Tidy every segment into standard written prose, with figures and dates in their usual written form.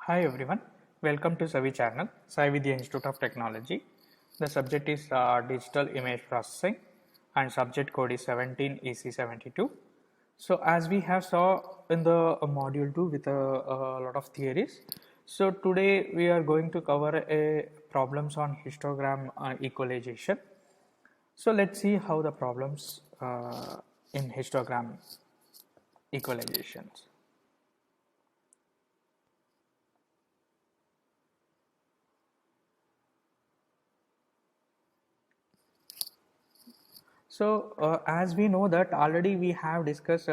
Hi everyone, welcome to Savi channel, Sai Vidya Institute of Technology. The subject is Digital Image Processing and subject code is 17EC72. So as we have saw in the module 2 with a lot of theories, so today we are going to cover a problems on histogram equalization. So let's see how the problems in histogram equalizations. So as we know that already we have discussed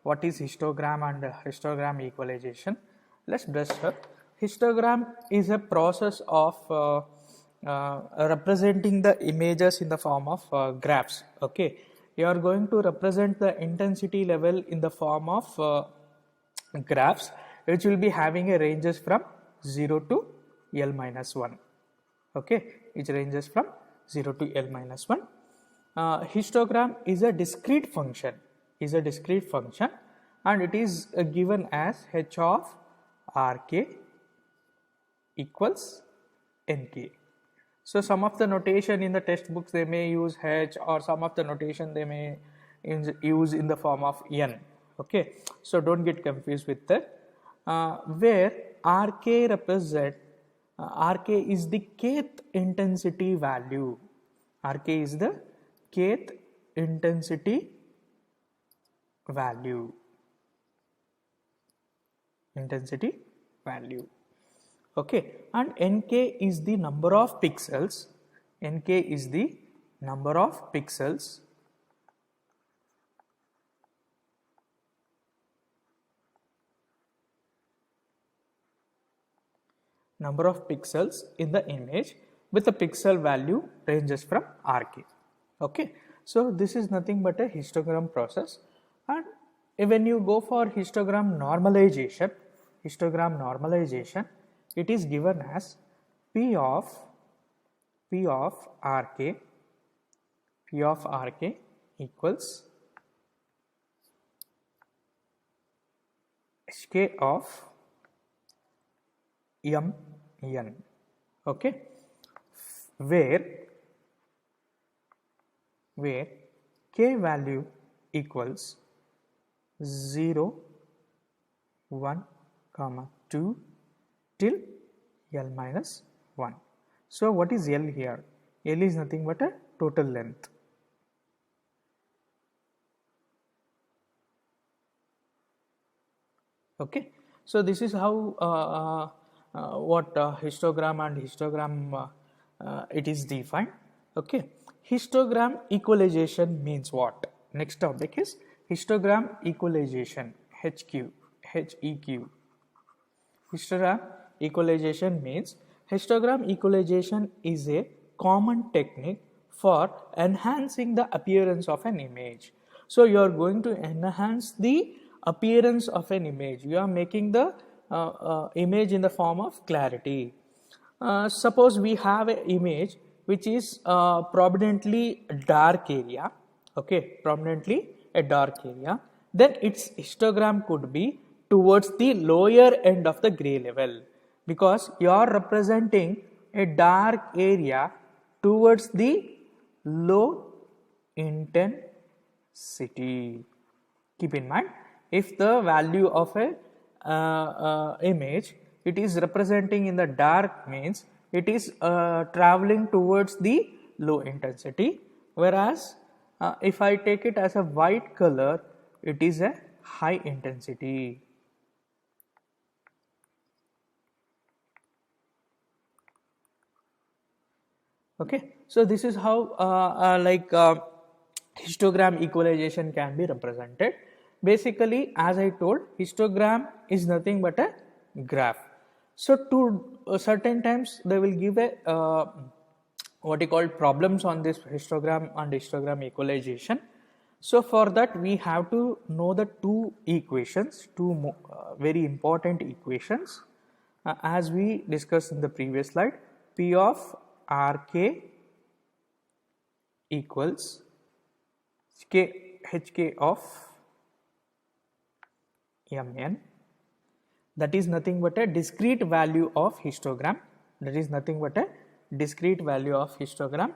what is histogram and histogram equalization. Let's brush up. Histogram is a process of representing the images in the form of graphs. Okay, you are going to represent the intensity level in the form of graphs, which will be having a ranges from 0 to L minus 1. Okay, which ranges from 0 to L minus 1. Histogram is a discrete function, and it is given as h of rk equals nk. So some of the notation in the textbooks they may use h, or some of the notation they may use in the form of n. Okay, so don't get confused with that. Where rk represent rk is the kth intensity value. Rk is the kth intensity value. Okay, and nk is the number of pixels. Number of pixels in the image with the pixel value ranges from rk. Okay, so this is nothing but a histogram process, and when you go for histogram normalization, it is given as p of rk equals hk of mn. Okay, where k value equals 0, 1, 2 till L minus 1. So what is L here? L is nothing but a total length. Okay, so this is how what histogram and histogram it is defined. Okay, histogram equalization means what? Next topic is histogram equalization, HEQ. Histogram equalization means histogram equalization is a common technique for enhancing the appearance of an image. So you are going to enhance the appearance of an image. You are making the image in the form of clarity. Suppose we have an image which is prominently dark area. Okay, prominently a dark area. Then its histogram could be towards the lower end of the gray level, because you are representing a dark area towards the low intensity. Keep in mind, if the value of a image it is representing in the dark, means it is traveling towards the low intensity, whereas if I take it as a white color, it is a high intensity. Okay, so this is how histogram equalization can be represented. Basically, as I told, histogram is nothing but a graph. So to certain times they will give a what you call problems on this histogram and histogram equalization. So for that we have to know the two equations, two very important equations, as we discussed in the previous slide. P of rk equals hk of mn. that is nothing but a discrete value of histogram, that is nothing but a discrete value of histogram.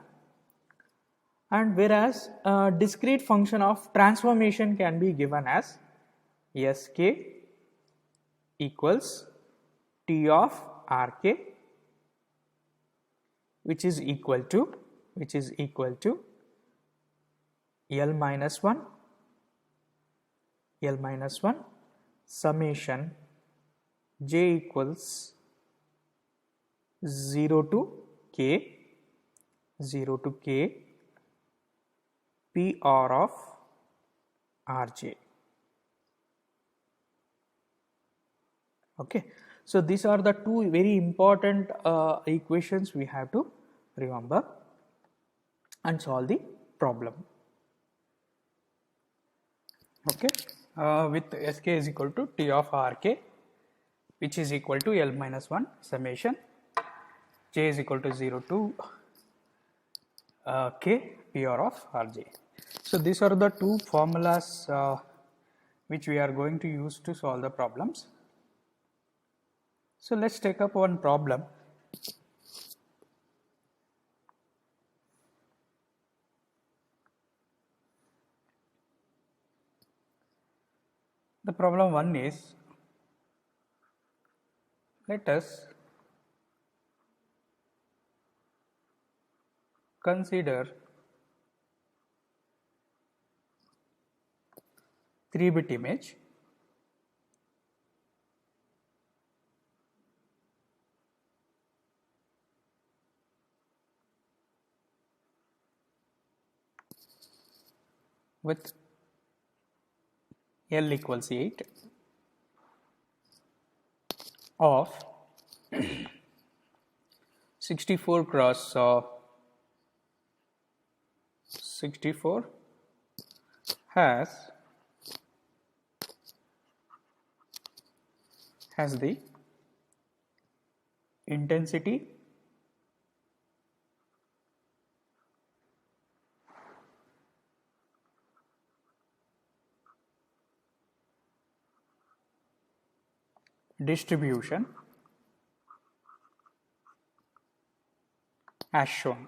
And whereas a discrete function of transformation can be given as Sk equals T of Rk, which is equal to L minus 1 summation j equals 0 to k PR of Rj. Okay, so these are the two very important equations we have to remember and solve the problem. Okay, with Sk is equal to T of Rk, which is equal to L minus 1 summation j is equal to 0 to k PR of Rj. So these are the two formulas which we are going to use to solve the problems. So let's take up one problem. The problem 1 is, let us consider 3-bit image with L equals 8 of 64 cross 64 has the intensity distribution as shown.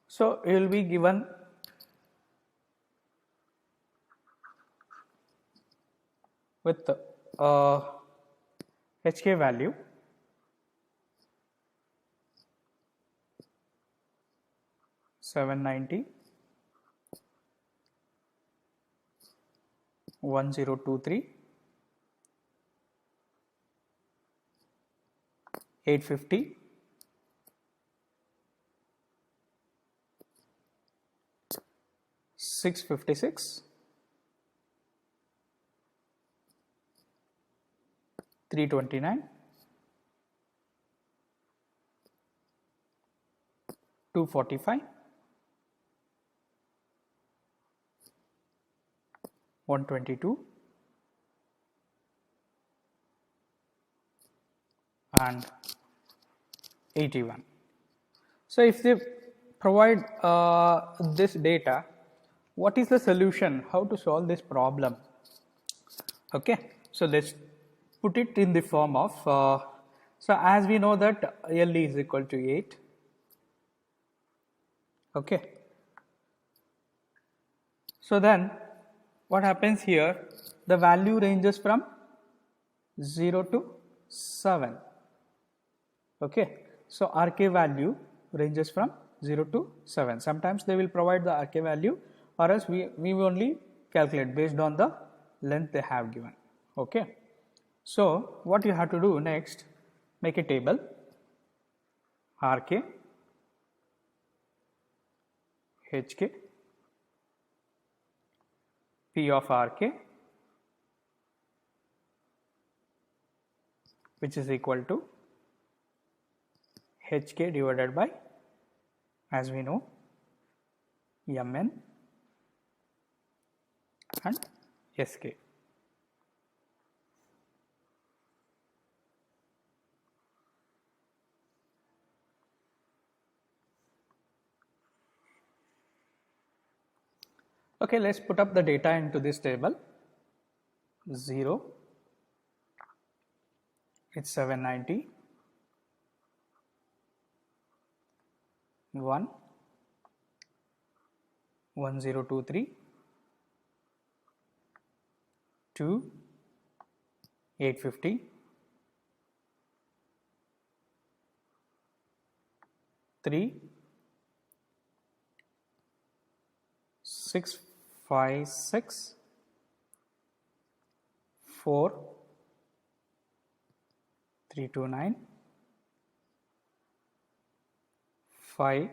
So you will be given with Hk value (790), 1023, 850, 656, 329, 245, 122 and 81. So if they provide this data, what is the solution? How to solve this problem? Okay, so let's put it in the form of so as we know that L is equal to 8. Okay, so then what happens here? The value ranges from 0 to 7. Okay, so Rk value ranges from 0 to 7. Sometimes they will provide the Rk value, or else we will only calculate based on the length they have given. Okay, so what you have to do next, make a table Rk, Hk, P of Rk, which is equal to Hk divided by, as we know, Mn and Sk. Okay, let's put up the data into this table. 0, it's 790, 1, 1023, 2, 850, 3, 656, 4, 329, 5,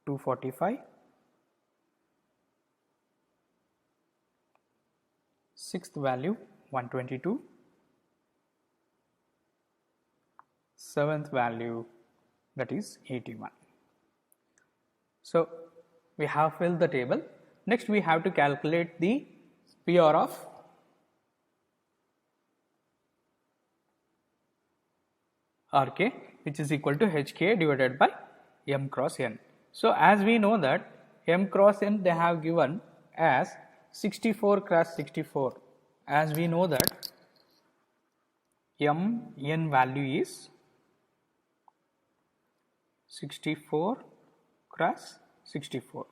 245, 6th value 122, 7th value, that is 81. So we have filled the table. Next we have to calculate the PR of Rk, which is equal to Hk divided by m cross n. So as we know that m cross n they have given as 64 cross 64. As we know that m n value is 64 cross 64.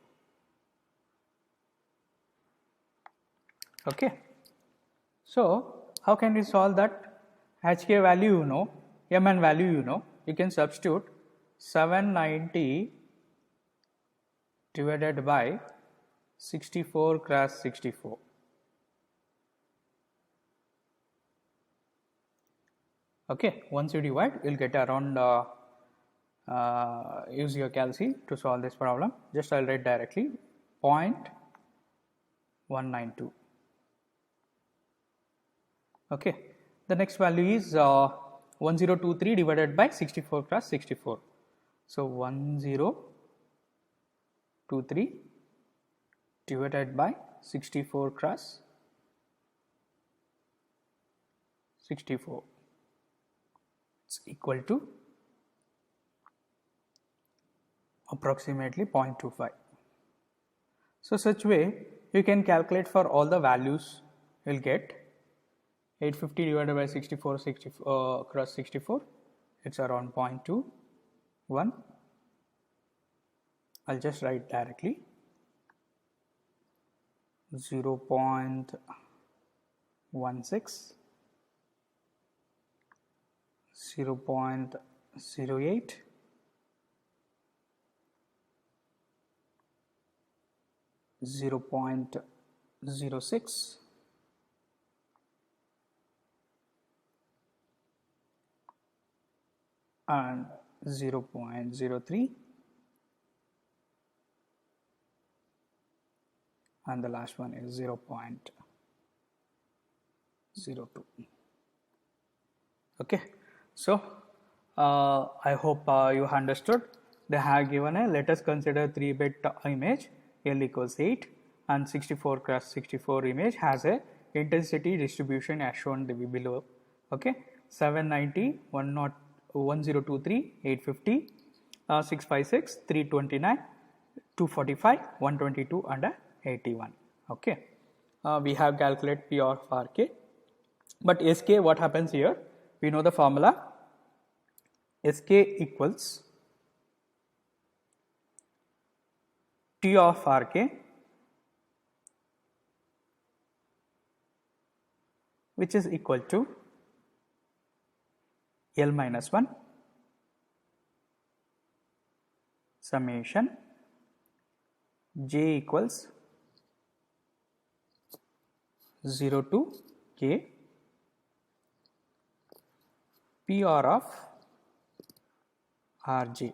Okay. So how can we solve that? Hk value you know, mn value you know, you can substitute 790 divided by 64 cross 64. Okay, once you divide, you'll get around, use your calci to solve this problem. Just I'll write directly 0.192. Okay, the next value is 1023 divided by 64 cross 64. So 1023 divided by 64 cross 64. It's equal to approximately 0.25. So such way you can calculate for all the values. You will get 850 divided by 64 cross 64, it's around 0.21. I'll just write directly 0.16, 0.08, 0.06, and 0.03, and the last one is 0.02. Okay, so I hope you understood. They have given a, let us consider 3-bit image, L equals 8, and 64 cross 64 image has a intensity distribution as shown below. Okay, 790, 1023, 850, 656, 329, 245, 122 and 81. Okay, we have calculated P of Rk, but Sk, what happens here? We know the formula. Sk equals T of Rk, which is equal to L minus 1 summation J equals 0 to K PR of Rj.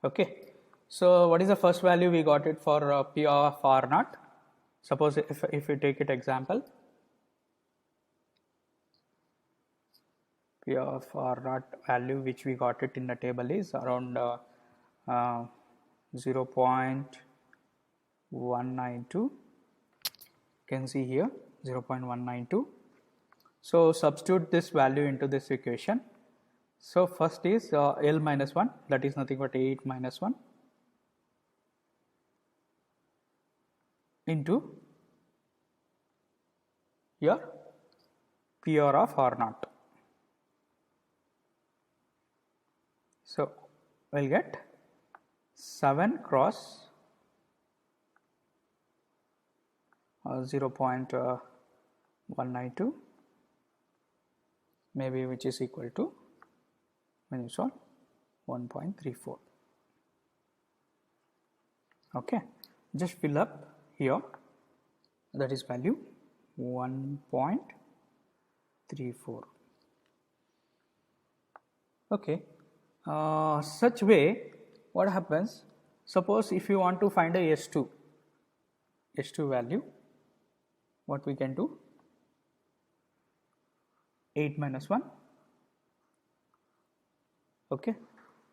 Okay, so what is the first value we got it for P of R naught? Suppose if we take it example, P of R naught value which we got it in the table is around 0.192. You can see here 0.192. So substitute this value into this equation. So first is L minus 1, that is nothing but 8 minus 1 into your PR of R naught. So we'll get 7 cross 0.192 maybe, which is equal to, when you solve, 1.34. Okay, just fill up here, that is value 1.34. okay, such way what happens, suppose if you want to find a S2 value, what we can do, 8 minus 1, okay,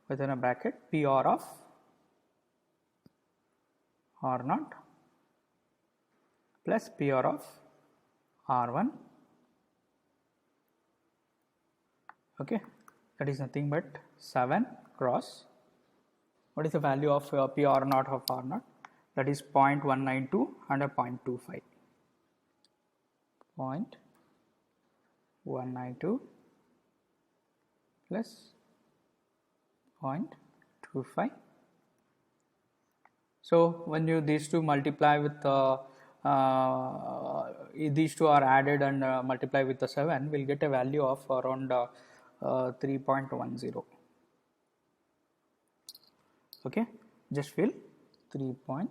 within a bracket, PR of R naught plus PR of R1, okay, that is nothing but 7 cross, what is the value of PR naught of R naught, that is 0.192 and a 0.25, 0.192 plus 0.25. So when you these two multiply with these two are added and multiply with the 7, we'll get a value of around 3.10. okay, just fill 3.10.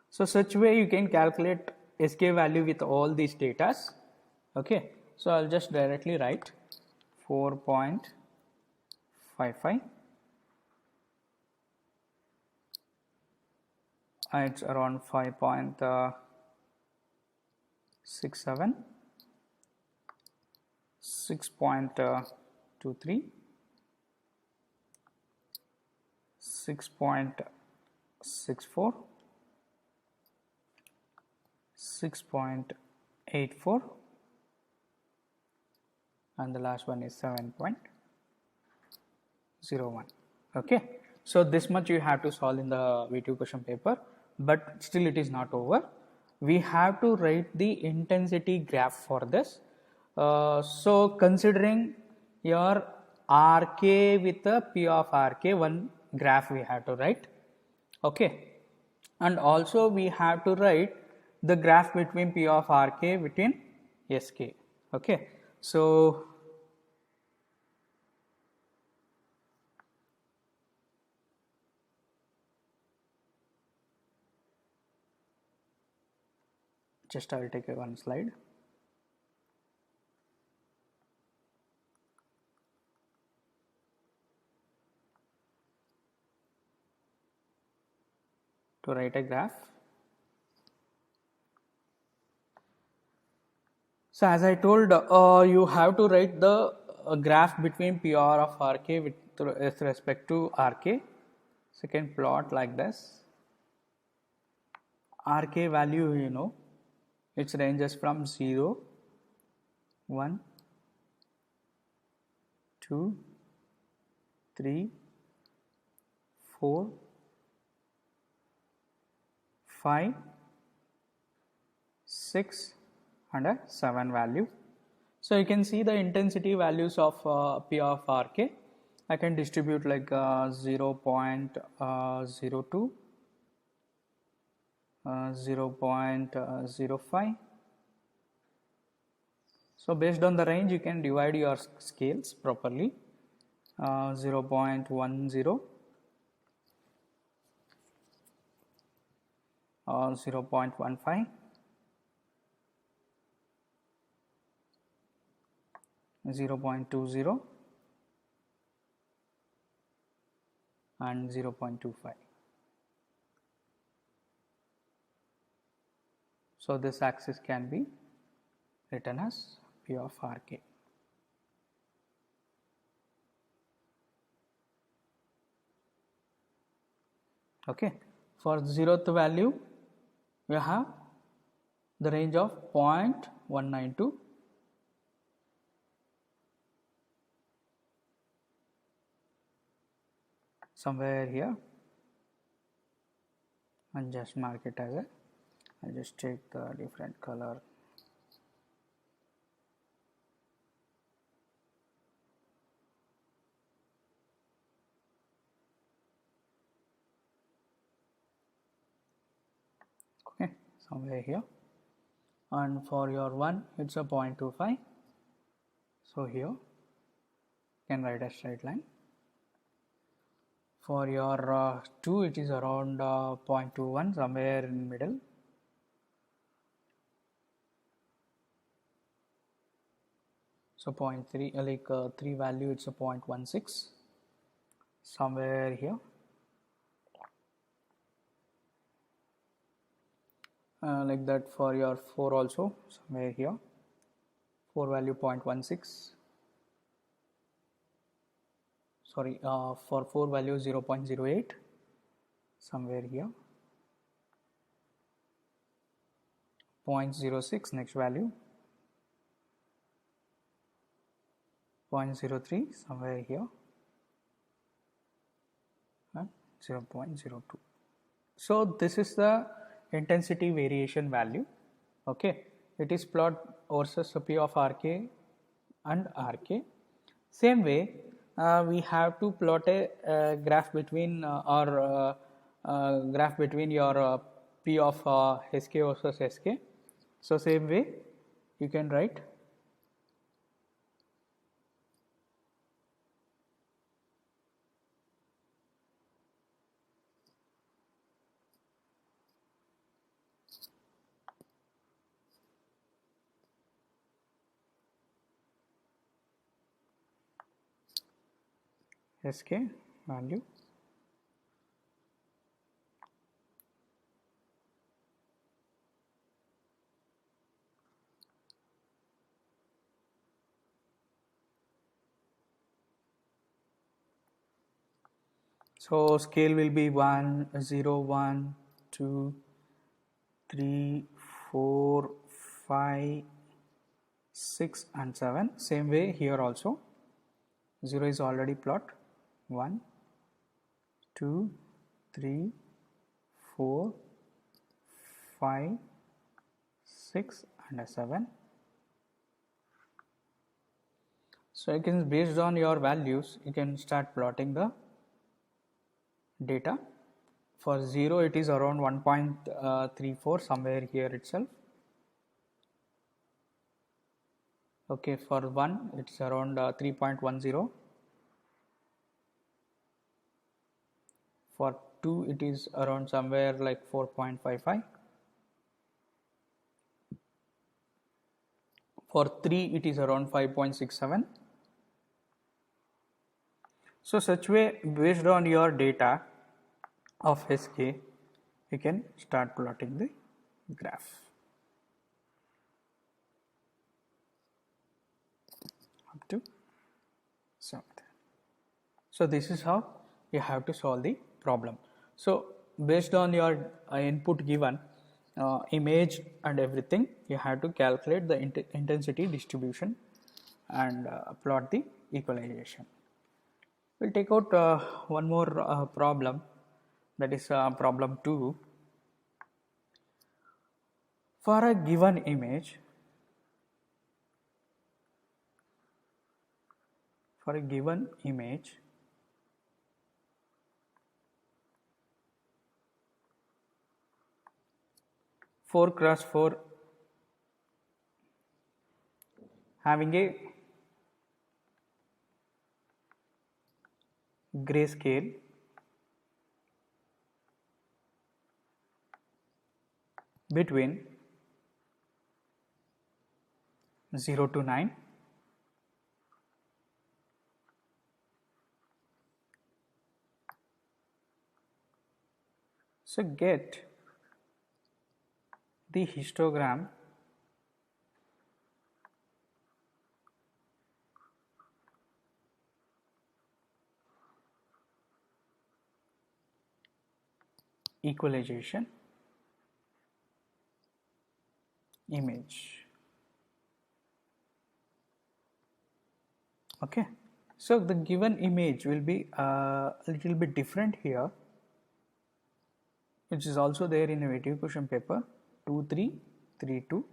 so such way you can calculate SK value with all these datas. okay, so I'll just directly write 4.55, it's around 5.67, 6.23, 6.64, 6.84, and the last one is 7.01. okay, so this much you have to solve in the V2 question paper, but still it is not over. We have to write the intensity graph for this. So considering your RK with the P of RK, one graph we have to write. okay, and also we have to write the graph between P of RK between SK. okay, so just I will take one slide. To write a graph. So as I told, you have to write the graph between PR of RK with respect to RK. So you can plot like this. RK value, you know, it ranges from 0, 1, 2, 3, 4, 5, 6 and a 7 value. So you can see the intensity values of P of RK. I can distribute like 0.02, 0.05. So based on the range you can divide your scales properly. 0.10, 0.15, 0.20 and 0.25. So this axis can be written as P of RK. Okay, for the 0th value we have the range of 0.192 somewhere here and just mark it as a, I just take the different color. Okay, somewhere here, and for your 1 it's a 0.25, so here you can write a straight line. For your 2 it is around 0.21, somewhere in middle. So 0.3 like 3 value it's a 0.16, somewhere here. Like that for your 4 also, somewhere here, 4 value 0.16, sorry, for 4 value 0.08, somewhere here, 0.06 next value, 0.03 somewhere here, and 0.02. So this is the intensity variation value. Okay, it is plot versus P of Rk and Rk. Same way, we have to plot a graph between graph between your P of Sk versus Sk. So same way you can write Sk value so scale will be 1, 0, 1, 2, 3, 4, 5, 6 and 7. Same way here also 0 is already plot 1, 2, 3, 4, 5, 6 and 7. So you can, based on your values, you can start plotting the data. For 0 it is around 1.34 somewhere here itself. Okay, for 1 it's around 3.10. For 2 it is around somewhere like 4.55. For 3 it is around 5.67. So such way, based on your data of Sk, you can start plotting the graph. Up to 7. So this is how you have to solve the problem. So based on your input given, image and everything, you have to calculate the intensity distribution and plot the equalization. We'll take out one more problem, that is problem 2. For a given image, for a given image, four cross 4 having a grayscale between 0 to 9, so get the histogram equalization image. Okay, So the given image will be a little bit different here, which is also there in a weighted question paper. 2 3 3 2,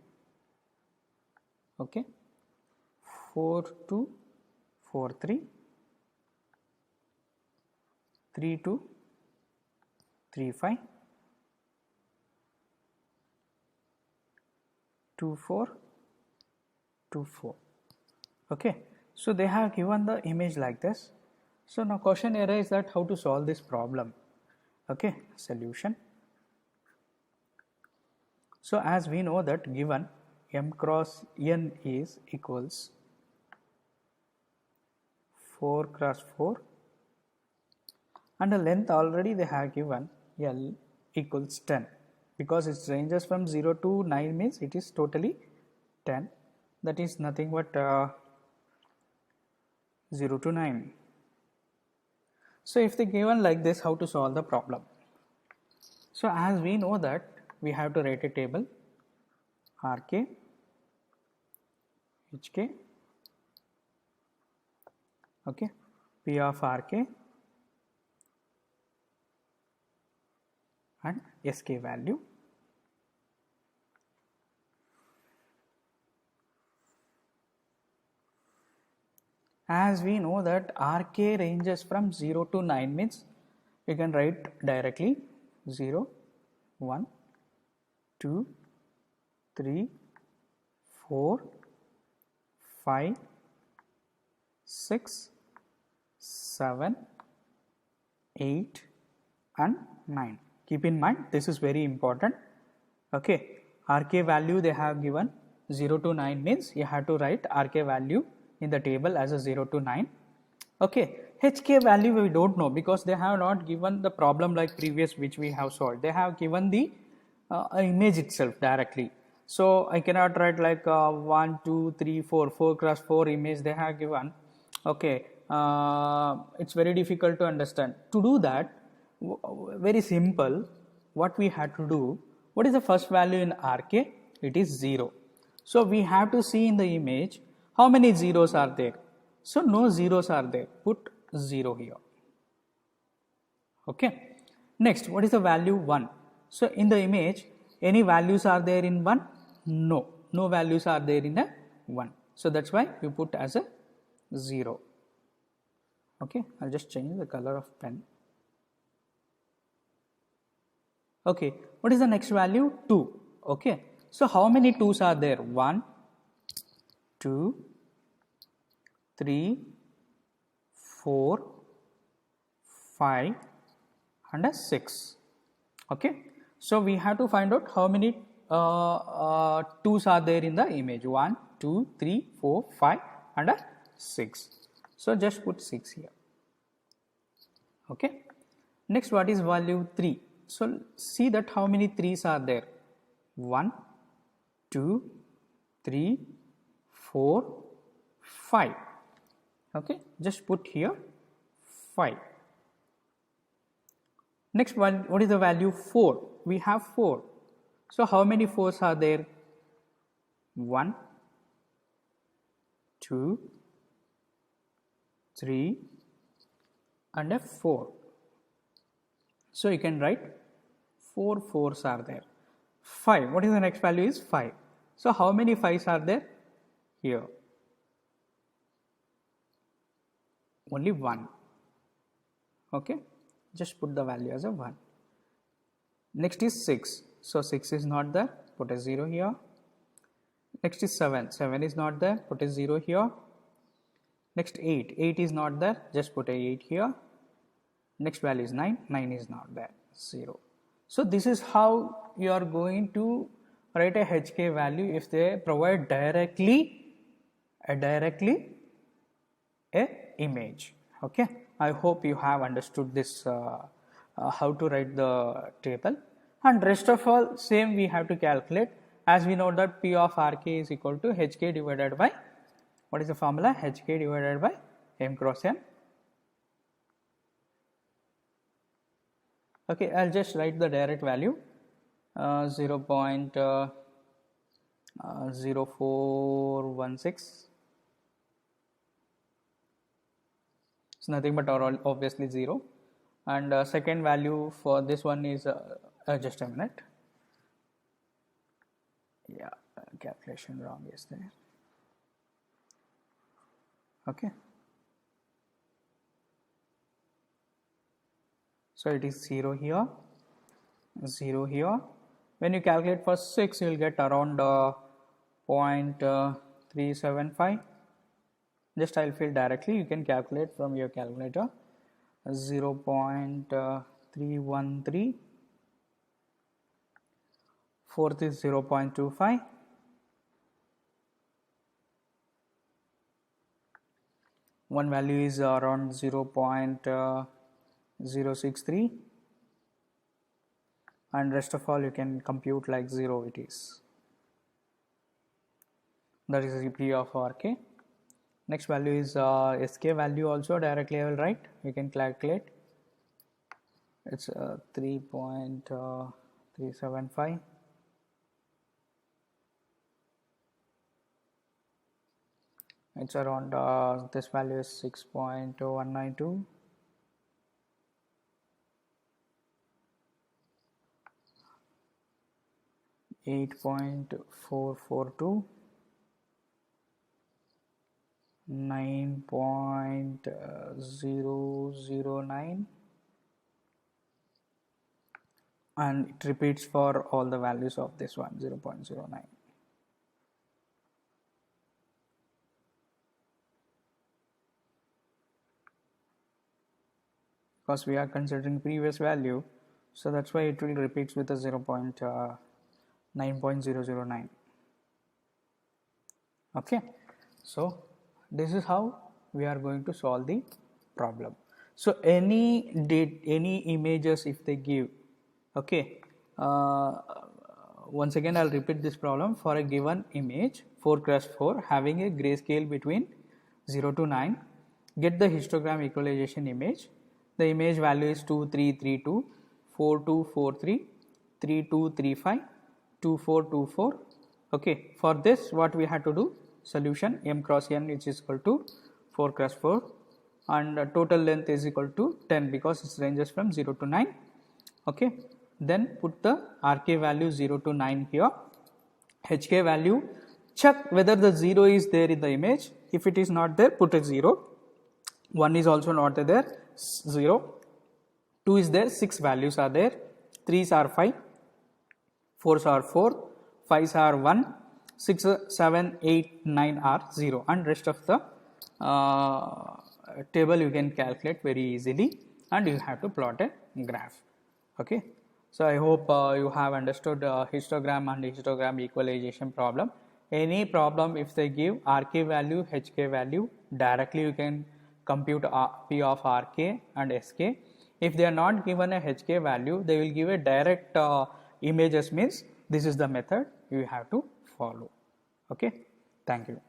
okay, 4 2 4 3, 3 2 3 5, 2 4 2 4. Okay, so they have given the image like this. So now question arises that how to solve this problem. Okay, solution. So as we know that given m cross n is equals 4 cross 4, and the length already they have given L equals 10, because it ranges from 0 to 9 means it is totally 10, that is nothing but 0 to 9. So if they given like this, how to solve the problem? So as we know that we have to write a table RK, HK, okay, P of RK and SK value. As we know that RK ranges from 0 to 9 means we can write directly 0, 1, 2, 3, 4, 5, 6, 7, 8 and 9. Keep in mind this is very important. Okay, RK value they have given 0 to 9 means you have to write RK value in the table as a 0 to 9. Okay, HK value we don't know because they have not given the problem like previous which we have solved. They have given the image itself directly. So I cannot write like 1, 2, 3, 4, 4 cross 4 image they have given. Okay, it's very difficult to understand. To do that, very simple, what we had to do, what is the first value in RK? It is 0. So we have to see in the image how many zeros are there. So no zeros are there, put 0 here. Okay. Next, what is the value 1? So in the image, any values are there in 1? No, no values are there in a 1. So that's why you put as a 0. Okay, I'll just change the color of pen. Okay, what is the next value? 2. Okay, so how many 2's are there? 1, 2, 3, 4, 5 and a 6. Okay, so we have to find out how many 2's are there in the image. 1, 2, 3, 4, 5 and a 6. So just put 6 here. Okay, next what is value 3? So see that how many 3's are there. 1, 2, 3, 4, 5. Okay, just put here 5. Next one, what is the value 4? We have 4. So how many 4's are there? 1, 2, 3 and a 4. So you can write 4 4's are there. 5, what is the next value is 5. So how many 5's are there? Here. Only 1. Okay, just put the value as a 1. Next is 6. So 6 is not there, put a 0 here. Next is 7. 7 is not there, put a 0 here. Next 8. 8 is not there, just put a 8 here. Next value is 9. 9 is not there, 0. So this is how you are going to write a HK value if they provide directly a image. Okay, I hope you have understood this how to write the table, and rest of all same we have to calculate, as we know that P of RK is equal to HK divided by, what is the formula? HK divided by M cross N. Okay, I'll just write the direct value 0.0416. it's nothing but obviously 0. And second value for this one is just a minute. Yeah, calculation wrong is there. Okay, so it is 0 here, 0 here. When you calculate for 6, you will get around 0.375. Just I'll fill directly. You can calculate from your calculator. 0.313. Fourth is 0.25. One value is around 0.063, and rest of all you can compute like 0 it is. That is the P of RK. Next value is SK value, also directly I will write. You can calculate. It's 3.375. It's around this value is 6.192. $8.442, 9.009, and it repeats for all the values of this one, 0.09. Because we are considering previous value, so that's why it will repeats with a 9.009. Okay, so this is how we are going to solve the problem. So any images if they give, okay, once again I'll repeat this problem. For a given image 4x4 having a grayscale between 0 to 9, get the histogram equalization image. The image value is 2332, 4243, 3235, 2424. Okay, for this what we had to do, solution m cross n which is equal to 4 cross 4, and total length is equal to 10 because it ranges from 0 to 9. Okay, then put the RK value 0 to 9 here. HK value, check whether the 0 is there in the image. If it is not there, put a 0. 1 is also not there, 0. 2 is there, 6 values are there, 3s are 5, 4s are 4, 5s are 1, 6, 7, 8, 9 are 0, and rest of the table you can calculate very easily, and you have to plot a graph. Okay, so I hope you have understood histogram and histogram equalization problem. Any problem if they give RK value, HK value, directly you can compute P of RK and SK. If they are not given a HK value, they will give a direct images, means this is the method you have to follow. Okay, thank you.